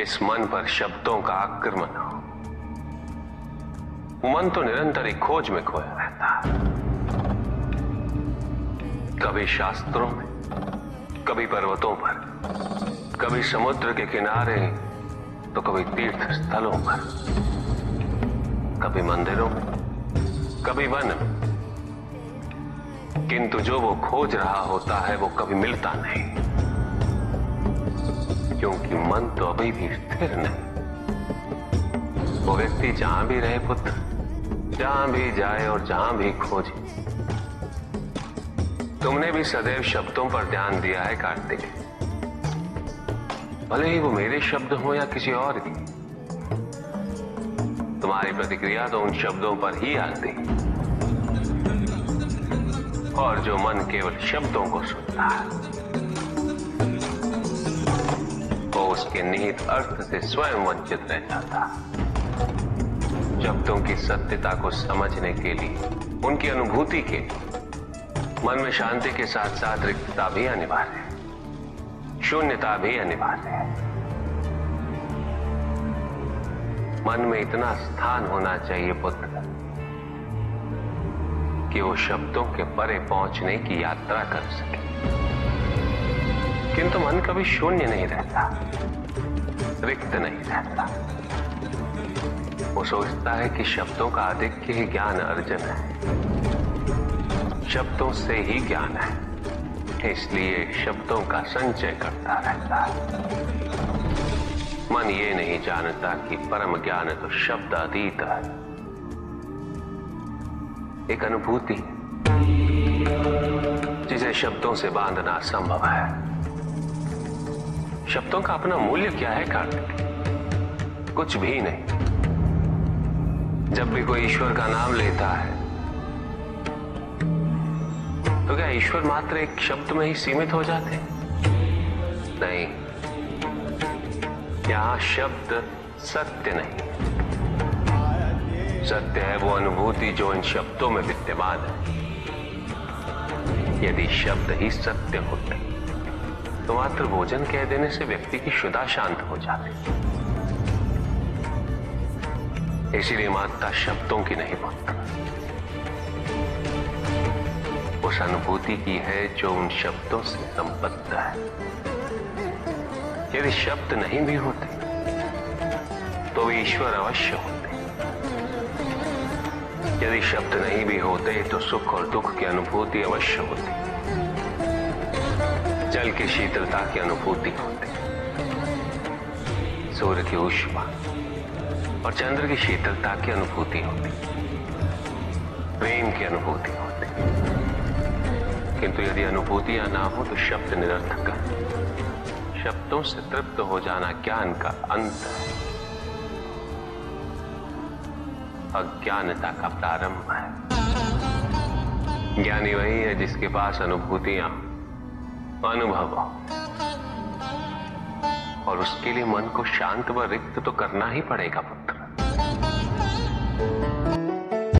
इस मन पर शब्दों का आक्रमण हो। मन तो निरंतर एक खोज में खोया रहता है, कभी शास्त्रों में, कभी पर्वतों पर, कभी समुद्र के किनारे, तो कभी तीर्थ स्थलों पर, कभी मंदिरों में, कभी वन में। किंतु जो वो खोज रहा होता है वो कभी मिलता नहीं, क्योंकि मन तो अभी भी स्थिर नहीं। वो व्यक्ति जहां भी रहे पुत्र, जहां भी जाए और जहां भी खोजे। तुमने भी सदैव शब्दों पर ध्यान दिया है कार्तिक, भले ही वो मेरे शब्द हो या किसी और की। तुम्हारी प्रतिक्रिया तो उन शब्दों पर ही आती, और जो मन केवल शब्दों को सुनता है वो उसके निहित अर्थ से स्वयं वंचित रह जाता। शब्दों की सत्यता को समझने के लिए, उनकी अनुभूति के लिए मन में शांति के साथ साथ रिक्तता भी अनिवार्य है, शून्यता भी अनिवार्य है। मन में इतना स्थान होना चाहिए पुत्र कि वो शब्दों के परे पहुंचने की यात्रा कर सके। किंतु मन कभी शून्य नहीं रहता, रिक्त नहीं रहता। वो सोचता है कि शब्दों का आधिक्य ही ज्ञान अर्जन है, शब्दों से ही ज्ञान है, इसलिए शब्दों का संचय करता रहता है। मन ये नहीं जानता कि परम ज्ञान तो शब्द अतीत है, एक अनुभूति जिसे शब्दों से बांधना असंभव है। शब्दों का अपना मूल्य क्या है कार्तिक? कुछ भी नहीं। जब भी कोई ईश्वर का नाम लेता है तो क्या ईश्वर मात्र एक शब्द में ही सीमित हो जाते? नहीं, यहां शब्द सत्य नहीं, सत्य है वो अनुभूति जो इन शब्दों में विद्यमान है। यदि शब्द ही सत्य होते तो मात्र भोजन कह देने से व्यक्ति की क्षुधा शांत हो जाती। इसीलिए माता शब्दों की नहीं पुत्र, उस अनुभूति की है जो उन शब्दों से संबद्ध है। यदि शब्द नहीं भी होते तो वे ईश्वर अवश्य होते। यदि शब्द नहीं भी होते तो सुख और दुख की अनुभूति अवश्य होती, जल की शीतलता की अनुभूति होती, सूर्य की ऊष्मा और चंद्र की शीतलता की अनुभूति होती, प्रेम की अनुभूति होती। किंतु यदि अनुभूतियां ना हो तो शब्द निरर्थक है। शब्दों से तृप्त हो जाना ज्ञान का अंत है, अज्ञानता का प्रारंभ है। ज्ञानी वही है जिसके पास अनुभूतियां, अनुभव हो, और उसके लिए मन को शांत व रिक्त तो करना ही पड़ेगा पुत्र।